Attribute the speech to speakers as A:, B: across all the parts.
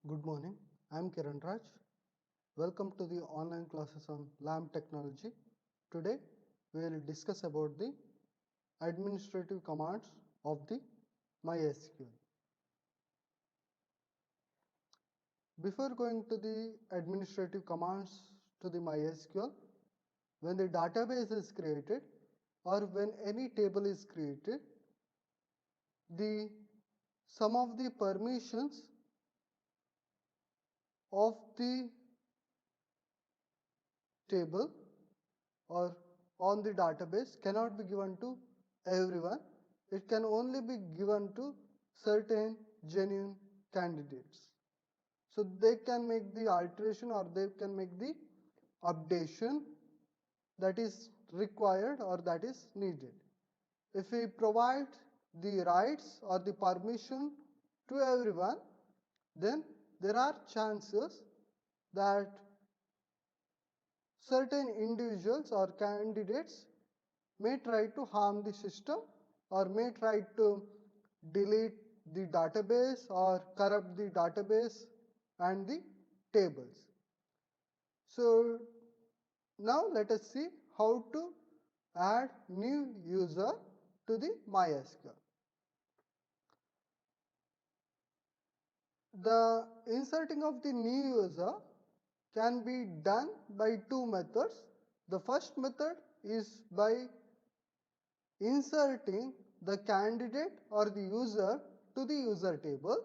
A: Good morning. I'm Kiran Raj. Welcome to the online classes on LAMP technology. Today we will discuss about the administrative commands of the MySQL. Before going to the administrative commands to the MySQL, when the database is created or when any table is created, the some of the permissions of the table or on the database cannot be given to everyone. It can only be given to certain genuine candidates. So they can make the alteration or they can make the updation that is required or that is needed. If we provide the rights or the permission to everyone, then there are chances that certain individuals or candidates may try to harm the system or may try to delete the database or corrupt the database and the tables. So now let us see how to add new user to the MySQL. The inserting of the new user can be done by two methods. The first method is by inserting the candidate or the user to the user table,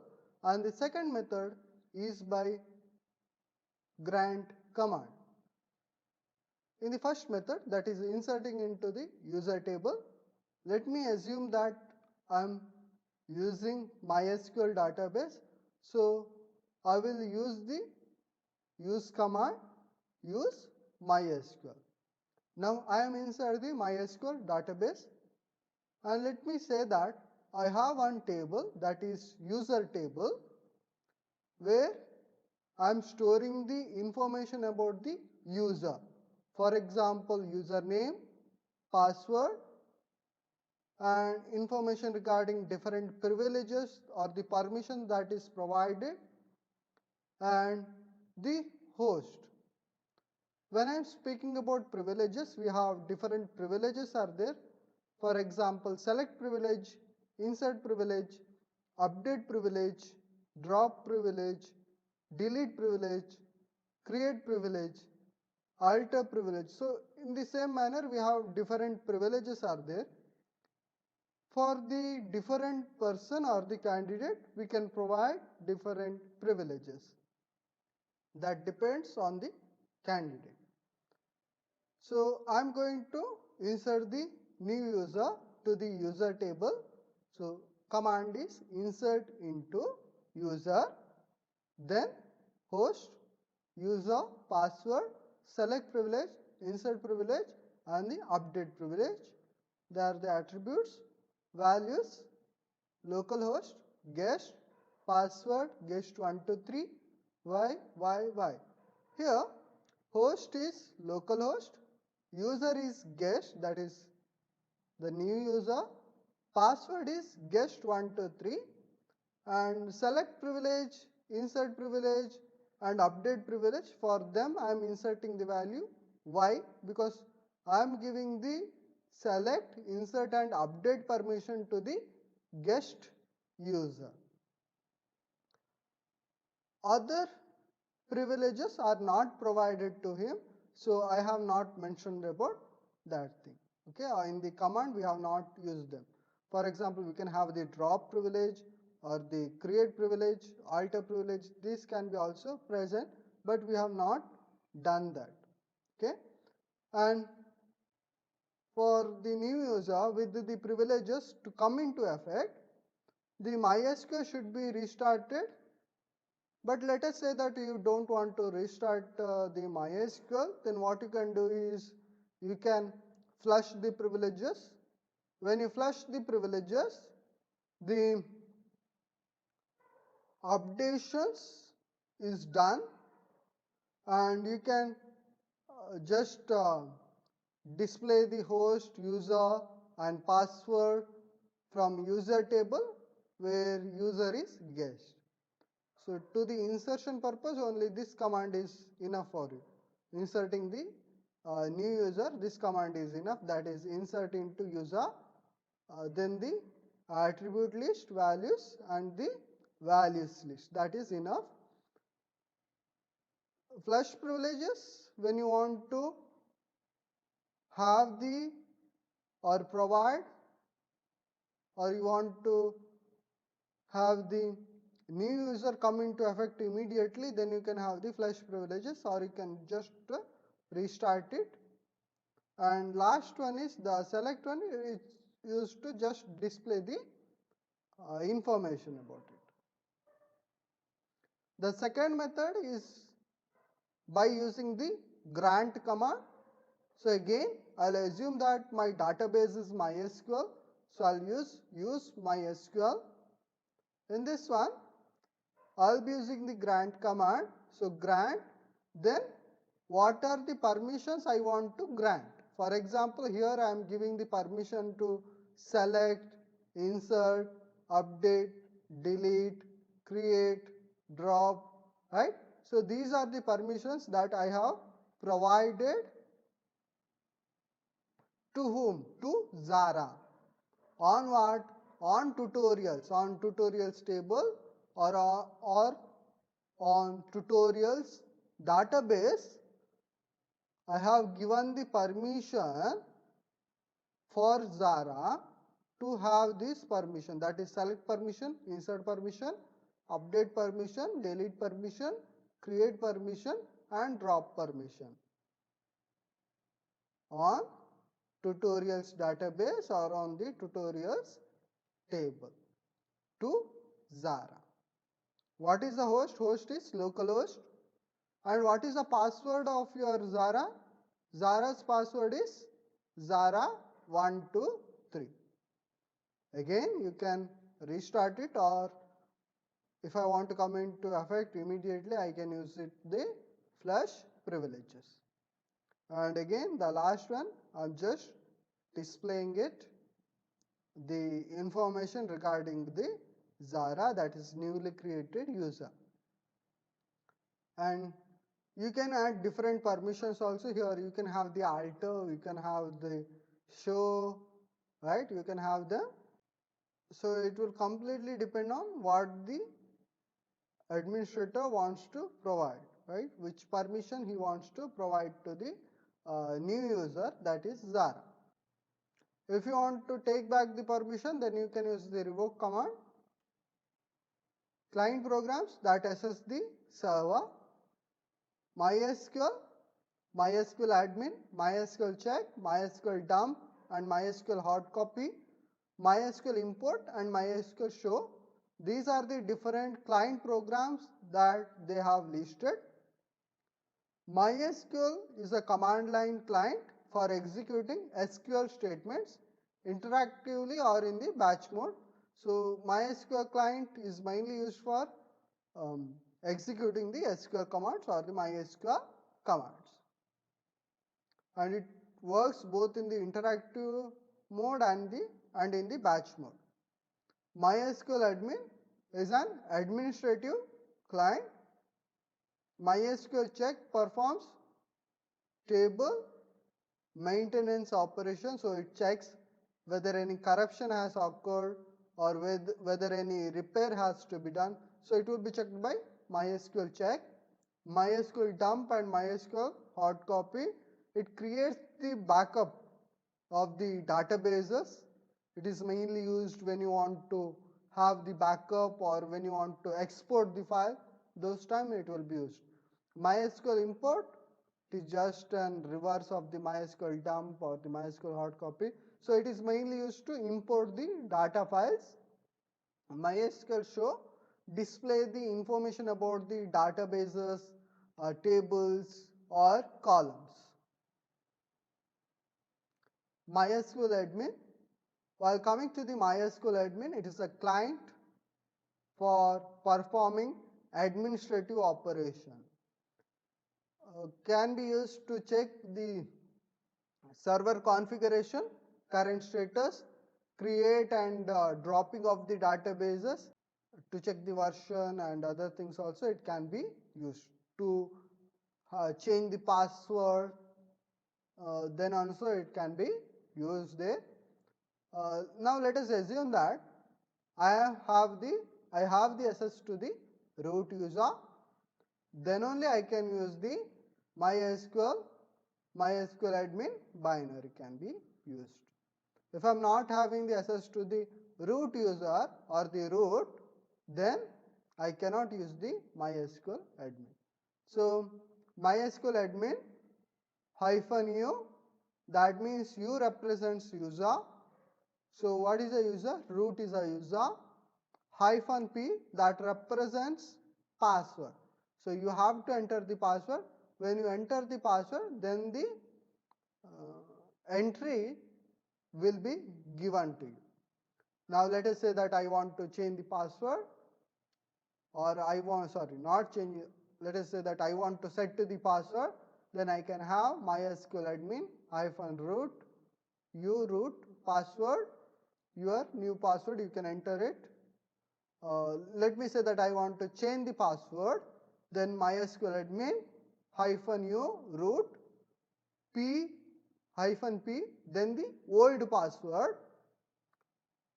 A: and the second method is by grant command. In the first method, that is inserting into the user table, let me assume that I am using MySQL database. So I will use the use command use MySQL. Now I am inside the MySQL database, and let me say that I have one table, that is user table, where I am storing the information about the user. For example, username, password, and information regarding different privileges or the permission that is provided, and the host. When I am speaking about privileges, we have different privileges are there. For example, select privilege, insert privilege, update privilege, drop privilege, delete privilege, create privilege, alter privilege. So in the same manner, we have different privileges are there. For the different person or the candidate, we can provide different privileges. That depends on the candidate. So I'm going to insert the new user to the user table. So command is insert into user, then host, user, password, select privilege, insert privilege, and the update privilege. They are the attributes, values, localhost, guest, password, guest123, y. Here, host is localhost, user is guest, that is the new user, password is guest123, and select privilege, insert privilege, and update privilege. For them, I am inserting the value y because I am giving the select, insert, and update permission to the guest user. Other privileges are not provided to him, so I have not mentioned about that thing. Okay, in the command we have not used them. For example, we can have the drop privilege or the create privilege, alter privilege. This can be also present, but we have not done that. Okay, and for the new user with the privileges to come into effect, the MySQL should be restarted. But let us say that you don't want to restart the MySQL, then what you can do is you can flush the privileges. When you flush the privileges, the updations is done, and you can just display the host, user, and password from user table where user is guest. So to the insertion purpose, only this command is enough for you. Inserting the new user, this command is enough. That is insert into user, then the attribute list values and the values list. That is enough. Flush privileges, when you want to have the or provide, or you want to have the new user come into effect immediately, then you can have the flush privileges, or you can just restart it. And last one is the select one. It's used to just display the information about it. The second method is by using the grant command. So again, I'll assume that my database is MySQL, so I'll use MySQL. In this one, I'll be using the grant command. So grant, then what are the permissions I want to grant? For example, here I am giving the permission to select, insert, update, delete, create, drop, right? So these are the permissions that I have provided to whom? To Zara. On what? On tutorials table, or on tutorials database. I have given the permission for Zara to have this permission, that is select permission, insert permission, update permission, delete permission, create permission and drop permission on tutorials database or on the tutorials table to Zara. What is the host? Host is localhost. And what is the password of your Zara? Zara's password is Zara123. Again, you can restart it, or if I want to come into effect immediately, I can use it the flush privileges. And again, the last one, I'm just displaying it, the information regarding the Zara, that is newly created user. And you can add different permissions also. Here you can have the alter, you can have the show, right? You can have them. So it will completely depend on what the administrator wants to provide, right? Which permission he wants to provide to the new user, that is Zara. If you want to take back the permission, then you can use the revoke command. Client programs that access the server, MySQL, MySQL admin, MySQL check, MySQL dump and MySQL hard copy, MySQL import and MySQL show. These are the different client programs that they have listed. MySQL is a command line client for executing SQL statements interactively or in the batch mode. So MySQL client is mainly used for executing the SQL commands or the MySQL commands. And it works both in the interactive mode and in the batch mode. MySQL admin is an administrative client. MySQL check performs table maintenance operation, so it checks whether any corruption has occurred or whether any repair has to be done. So it will be checked by MySQL check. MySQL dump and MySQL hard copy, it creates the backup of the databases. It is mainly used when you want to have the backup or when you want to export the file. Those time it will be used. MySQL import, it is just an reverse of the MySQL dump or the MySQL hard copy. So it is mainly used to import the data files. MySQL show, display the information about the databases, tables or columns. MySQL admin, while coming to the MySQL admin, it is a client for performing administrative operation. Can be used to check the server configuration, current status, create and dropping of the databases, to check the version and other things also it can be used. To change the password, then also it can be used there. Now let us assume that I have the access to the root user, then only I can use the MySQL admin binary can be used. If I am not having the access to the root user or the root, then I cannot use the MySQL admin. So MySQL admin -u, that means U represents user. So what is a user? Root is a user. -p, that represents password. So you have to enter the password. When you enter the password, then the entry will be given to you. Now let us say that I want to change the password, or I want, sorry, not change, let us say that I want to set to the password, then I can have MySQL admin -root u root password, your new password, you can enter it. Let me say that I want to change the password, then MySQL admin -u root p -p, then the old password,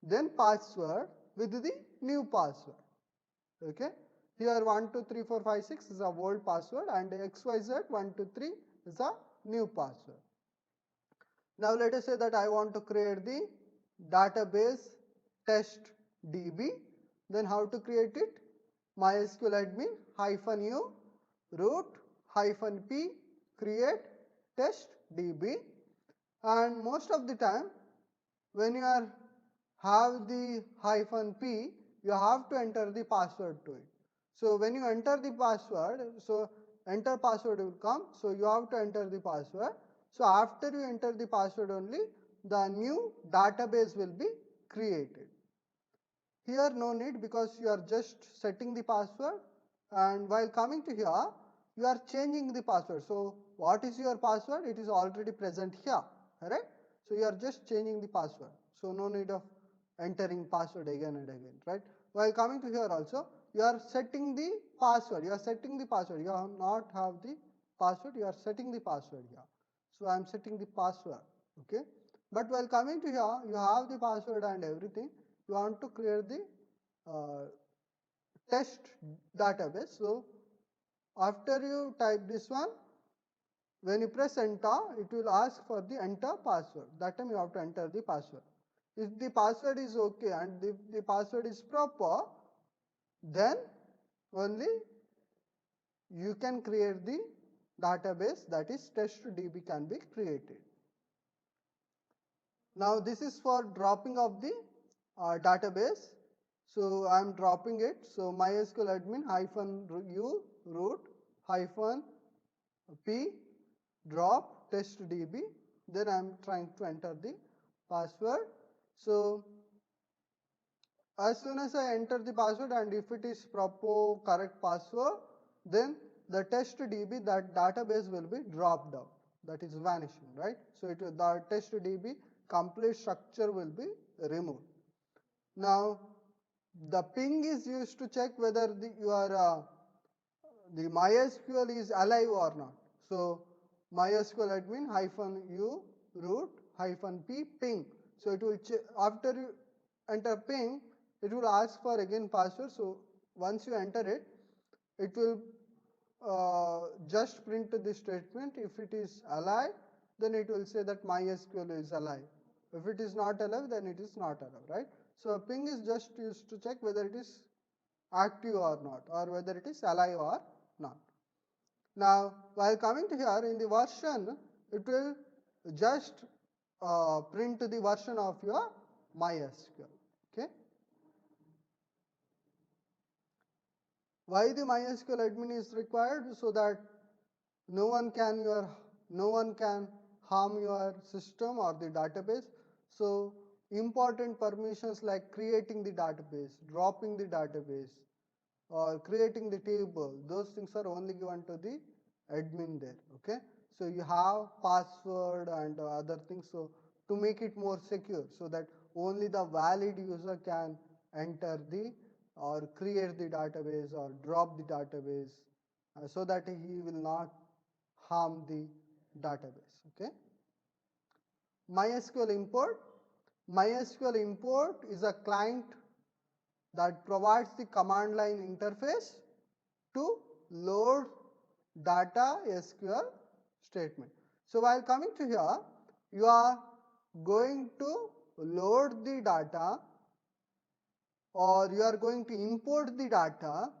A: then password with the new password. Okay, here 1 2 3 4 5 6 is a old password and XYZ 1 2 3 is a new password. Now let us say that I want to create the database test DB. Then how to create it? MySQL admin -u root -p create test DB. And most of the time when you are have the -p, you have to enter the password to it. So when you enter the password, so enter password will come, so you have to enter the password. So after you enter the password only, the new database will be created. Here no need, because you are just setting the password, and while coming to here you are changing the password. So what is your password? It is already present here, correct? So you are just changing the password, so no need of entering password again and again, right? While coming to here also, you are setting the password, you are not have the password, you are setting the password here. So I am setting the password, okay? But while coming to here, you have the password and everything, you want to create the test database. So after you type this one, when you press enter, it will ask for the enter password. That time you have to enter the password. If the password is okay and if the password is proper, then only you can create the database, that is testDB can be created. Now this is for dropping of the database. So I am dropping it. So MySQL admin -u root -p drop testDB. Then I am trying to enter the password. So as soon as I enter the password, and if it is proper correct password, then the testDB, that database will be dropped out, that is vanishing, right? So the testDB complete structure will be removed. Now the ping is used to check whether the MySQL is alive or not. So MySQL admin -u root -p ping. So it will after you enter ping, it will ask for again password. So once you enter it, it will just print this statement. If it is alive, then it will say that MySQL is alive. If it is not alive, then it is not alive, right? So ping is just used to check whether it is active or not, or whether it is alive or not. Now while coming to here in the version, it will just print the version of your MySQL. Okay. Why the MySQL admin is required? So that no one can harm your system or the database. So important permissions like creating the database, dropping the database, or creating the table, those things are only given to the admin there. Okay, so you have password and other things, so to make it more secure, so that only the valid user can enter the or create the database or drop the database so that he will not harm the database. Okay. MySQL import. MySQL import is a client that provides the command line interface to load data SQL statement. So while coming to here, you are going to load the data or you are going to import the data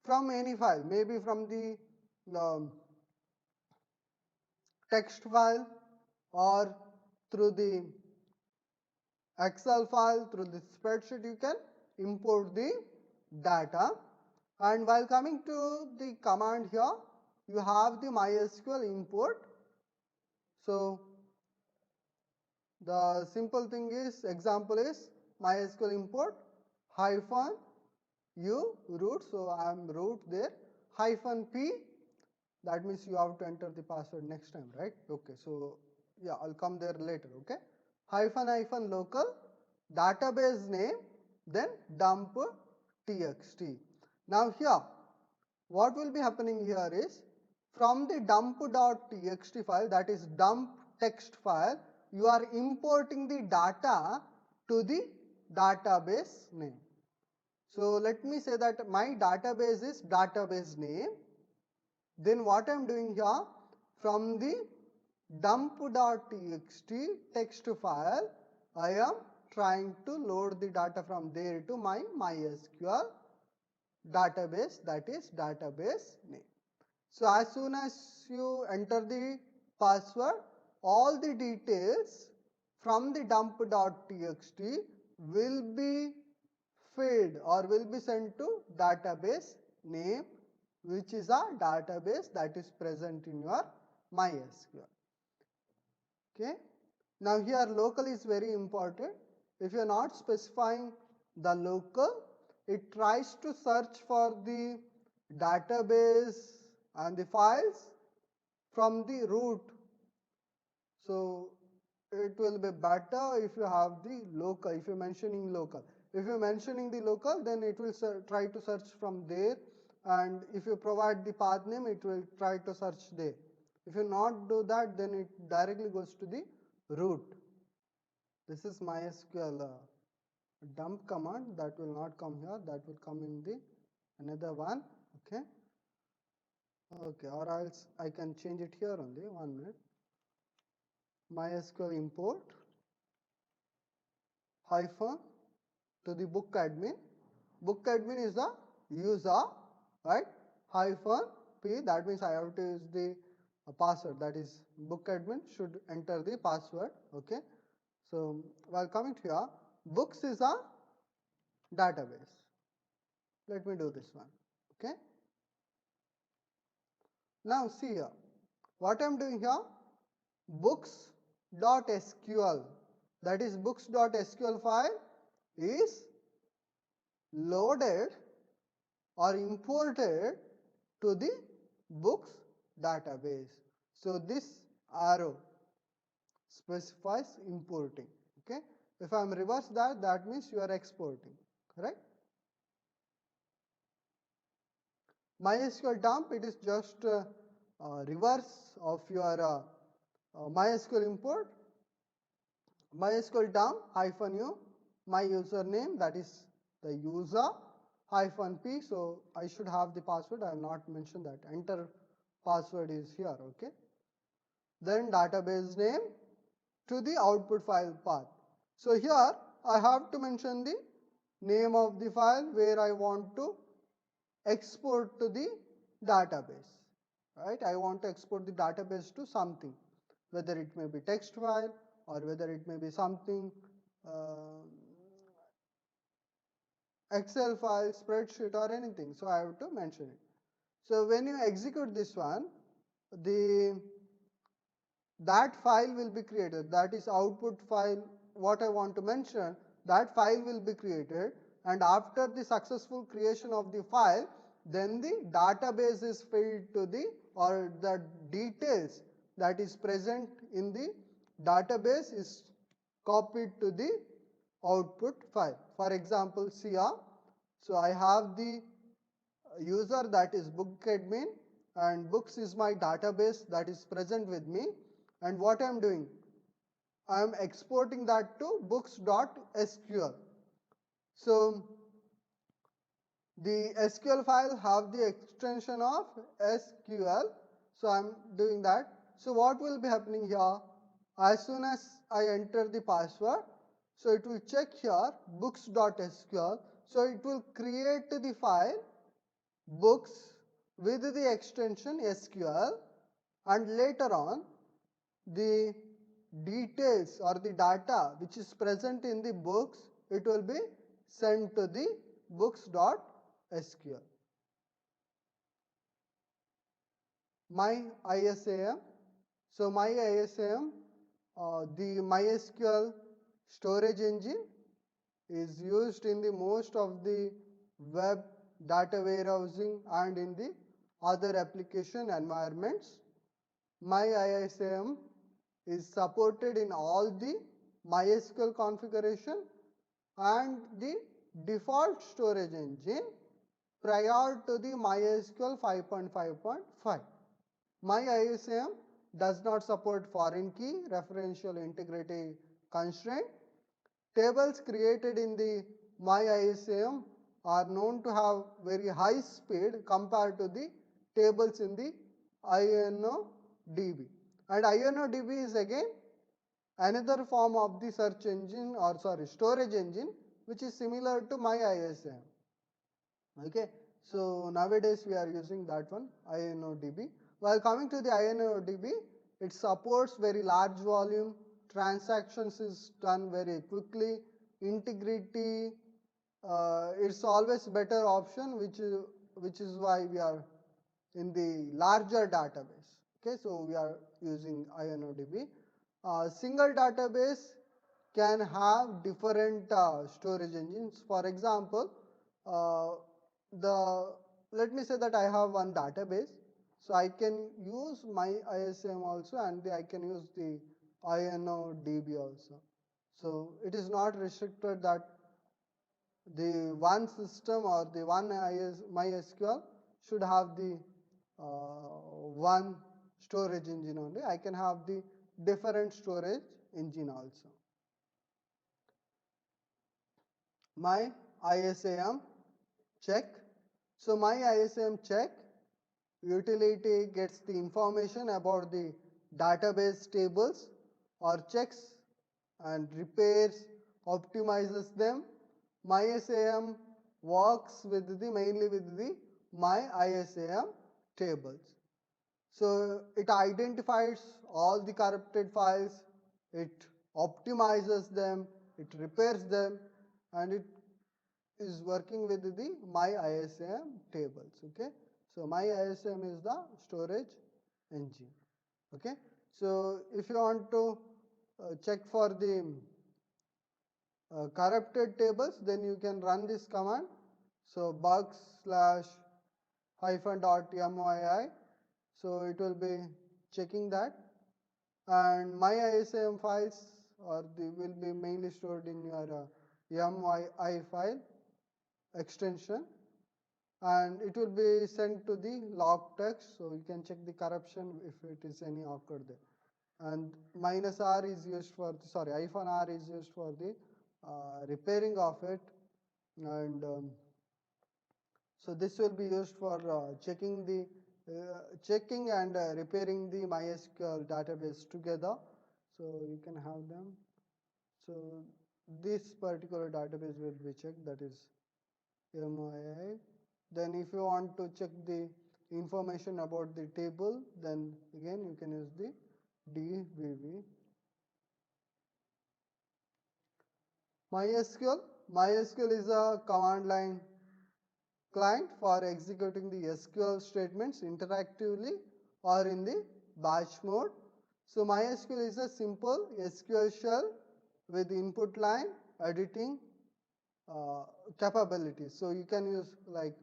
A: from any file, maybe from the text file or through the Excel file, through the spreadsheet you can import the data. And while coming to the command here, you have the MySQL import. So the simple thing is, example is MySQL import hyphen u root. So I am root there, hyphen p. That means you have to enter the password next time, right? Okay, so yeah, I'll come there later. Okay, hyphen local database name, then dump txt. Now here, what will be happening here is, from the dump.txt file, that is dump text file, you are importing the data to the database name. So let me say that my database is database name. Then what I am doing here, from the dump.txt text file, I am trying to load the data from there to my MySQL database, that is database name. So as soon as you enter the password, all the details from the dump.txt will be fed or will be sent to database name, which is a database that is present in your MySQL. Okay. Now here local is very important. If you are not specifying the local, it tries to search for the database and the files from the root. So it will be better if you have the local, if you are mentioning local. If you are mentioning the local, then it will try to search from there, and if you provide the path name, it will try to search there. If you not do that, then it directly goes to the root. This is MySQL dump command, that will not come here, that will come in the another one. Okay. Okay, or else I can change it here only. 1 minute. MySQL import hyphen to the book admin. Book admin is the user, right? Hyphen p, that means I have to use the password, that is book admin should enter the password. Okay. So while coming to here, books is a database. Let me do this one. Okay. Now see here, what I am doing here, books.sql, that is books.sql file is loaded or imported to the books database. So this arrow specifies importing. Okay. If I am reverse that, that means you are exporting, correct? MySQL dump, it is just reverse of your MySQL import. MySQL dump hyphen u, my username, that is the user, hyphen p. So I should have the password, I have not mentioned that. Enter password is here. Okay. Then database name to the output file path. So here I have to mention the name of the file where I want to export to the database, right? I want to export the database to something, whether it may be text file or whether it may be something Excel file, spreadsheet or anything. So I have to mention it. So when you execute this one, that file will be created, that is output file, what I want to mention, that file will be created, and after the successful creation of the file, then the database is fed to the, or the details that is present in the database is copied to the output file. For example, CR. So I have the user, that is book admin, and books is my database that is present with me. And what I am doing, I am exporting that to books.sql. So the SQL file have the extension of SQL. So I'm doing that. So what will be happening here? As soon as I enter the password, so it will check here books.sql. So it will create the file books with the extension SQL, and later on the details or the data which is present in the books, it will be sent to the books.sql. My ISAM. So my ISAM, the MySQL storage engine is used in the most of the web data warehousing and in the other application environments. My ISAM is supported in all the MySQL configuration and the default storage engine prior to the MySQL 5.5.5. My ISAM does not support foreign key referential integrity constraint. Tables created in the MyISAM are known to have very high speed compared to the tables in the INODB. And INODB is again another form of the search engine, or sorry, storage engine, which is similar to MyISAM. Okay, so nowadays we are using that one, INODB. While coming to the INODB, it supports very large volume, transactions is done very quickly, integrity, it's always better option, which is why we are in the larger database. Okay, so we are using INODB. Single database can have different storage engines. For example, uh, let me say that I have one database, so I can use my ISM also, and I can use the INODB also. So it is not restricted that the one system or the one MySQL should have the one storage engine only. I can have the different storage engine also. My ISAM check. So my ISAM check utility gets the information about the database tables or checks and repairs, optimizes them. MyISAM works with the mainly with the MyISAM tables. So it identifies all the corrupted files, it optimizes them, it repairs them, and it is working with the MyISAM tables. Okay, so MyISAM is the storage engine. Okay, so if you want to check for the corrupted tables, then you can run this command. So bugs slash hyphen dot myi. So it will be checking that, and my ISAM files will be mainly stored in your myi file extension, and it will be sent to the log text, so you can check the corruption if it is any occurred there. And minus r is used for the, sorry, hyphen r is used for the repairing of it, and so this will be used for checking and repairing the MySQL database together. So you can have them. So this particular database will be checked, that is MII. Then if you want to check the information about the table, then again you can use the DVV. MySQL is a command line client for executing the SQL statements interactively or in the batch mode. So MySQL is a simple SQL shell with input line editing capabilities. So you can use, like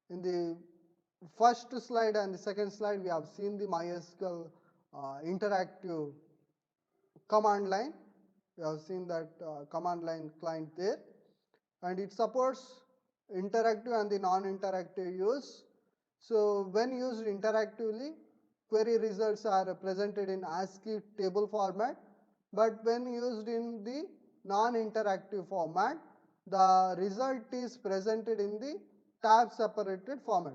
A: in the first slide and the second slide, we have seen the MySQL interactive command line. We have seen that command line client there, and it supports interactive and the non-interactive use. So when used interactively, query results are presented in ASCII table format, but when used in the non-interactive format, the result is presented in the tab separated format.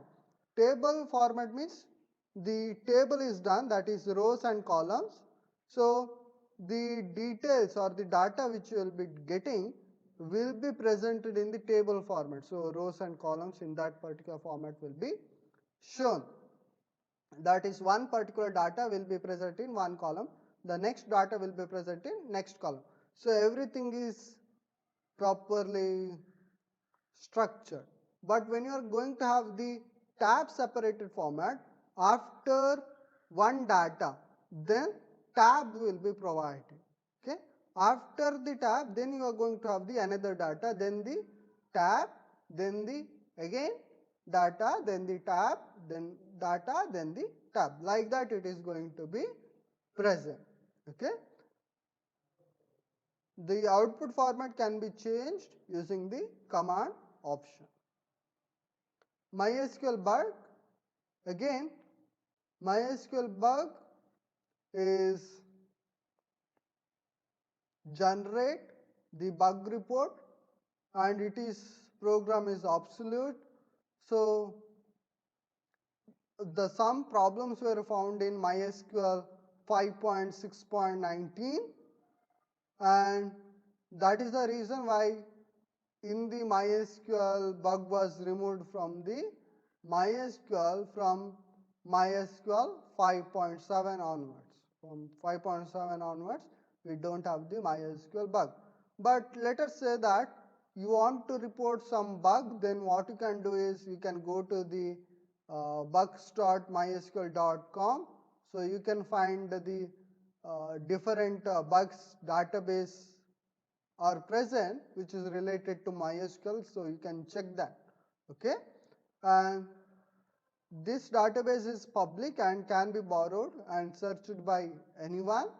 A: Table format means the table is done, that is rows and columns. So the details or the data which you will be getting will be presented in the table format. So rows and columns in that particular format will be shown. That is, one particular data will be present in one column, the next data will be present in next column. So everything is properly structured. But when you are going to have the tab separated format, after one data, then tab will be provided. Okay. After the tab, then you are going to have the another data, then the tab, then the again data, then the tab, then data, then the tab. Like that it is going to be present. Okay. The output format can be changed using the command option. MySQL bug, again MySQL bug is generate the bug report and it is program is obsolete. So some problems were found in MySQL 5.6.19 and that is the reason why in the MySQL bug was removed from the MySQL from MySQL 5.7 onwards. From 5.7 onwards, we don't have the MySQL bug. But let us say that you want to report some bug, then what you can do is you can go to the bugs.mysql.com. So you can find the different bugs database are present which is related to MySQL, so you can check that. Okay, and this database is public and can be borrowed and searched by anyone.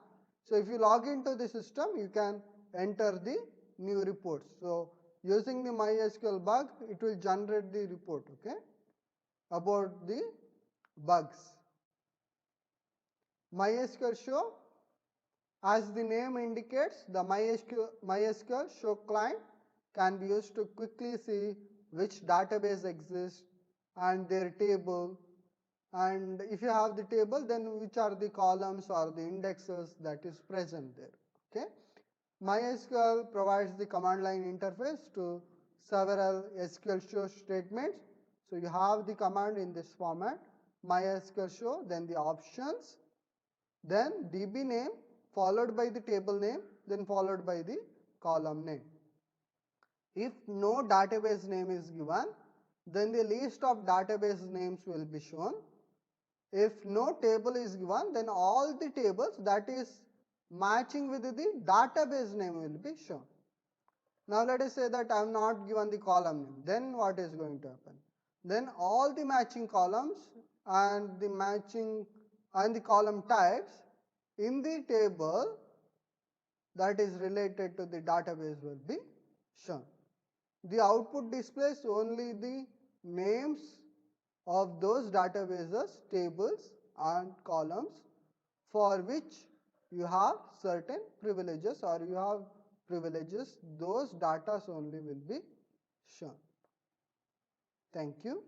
A: So if you log into the system, you can enter the new reports. So using the MySQL bug, it will generate the report, okay, about the bugs. MySQL show, as the name indicates, the MySQL show client can be used to quickly see which database exists and their table, and if you have the table, then which are the columns or the indexes that is present there. Okay. MySQL provides the command line interface to several SQL show statements. So you have the command in this format, MySQL show, then the options, then DB name, followed by the table name, then followed by the column name. If no database name is given, then the list of database names will be shown. If no table is given, then all the tables that is matching with the database name will be shown. Now let us say that I have not given the column name, then what is going to happen? Then all the matching columns and the matching and the column types in the table that is related to the database will be shown. The output displays only the names of those databases, tables and columns for which you have certain privileges or you have privileges, those data only will be shown. Thank you.